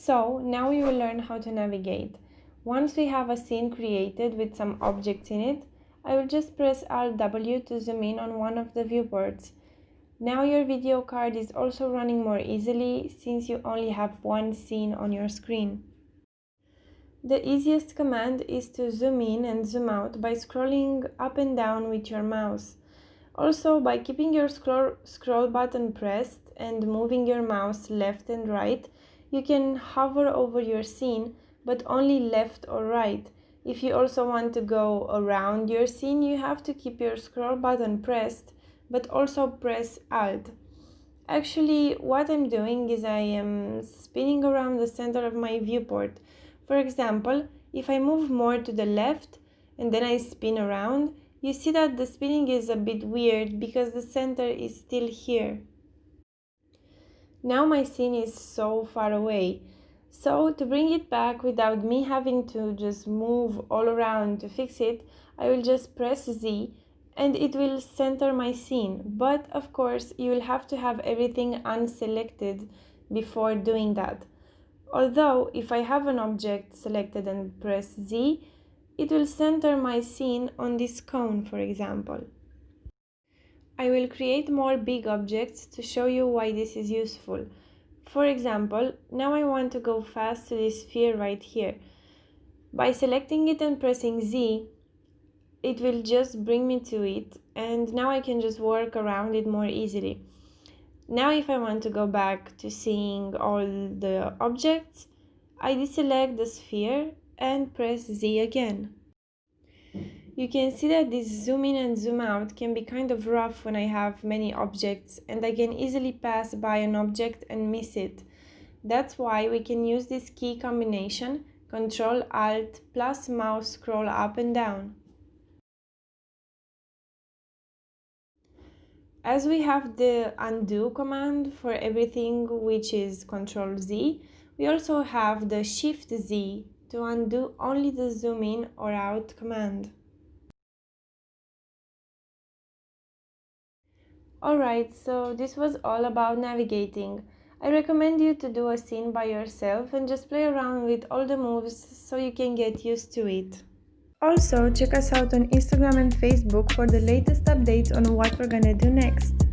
So now we will learn how to navigate. Once we have a scene created with some objects in it, I will just press Alt W to zoom in on one of the viewports. Now your video card is also running more easily since you only have one scene on your screen. The easiest command is to zoom in and zoom out by scrolling up and down with your mouse. Also, by keeping your scroll button pressed and moving your mouse left and right, you can hover over your scene, but only left or right. If you also want to go around your scene, you have to keep your scroll button pressed, but also press Alt. Actually, what I'm doing is I am spinning around the center of my viewport. For example, if I move more to the left and then I spin around, you see that the spinning is a bit weird because the center is still here. Now my scene is so far away. So to bring it back without me having to just move all around to fix it, I will just press Z and it will center my scene. But of course, you will have to have everything unselected before doing that. Although, if I have an object selected and press Z, it will center my scene on this cone, for example. I will create more big objects to show you why this is useful. For example, now I want to go fast to this sphere right here. By selecting it and pressing Z, it will just bring me to it, and now I can just work around it more easily. Now if I want to go back to seeing all the objects, I deselect the sphere and press Z again. You can see that this zoom in and zoom out can be kind of rough when I have many objects and I can easily pass by an object and miss it. That's why we can use this key combination, Ctrl Alt plus mouse scroll up and down. As we have the undo command for everything, which is Ctrl Z, we also have the Shift Z to undo only the zoom in or out command. Alright, so this was all about navigating. I recommend you to do a scene by yourself and just play around with all the moves so you can get used to it. Also, check us out on Instagram and Facebook for the latest updates on what we're gonna do next.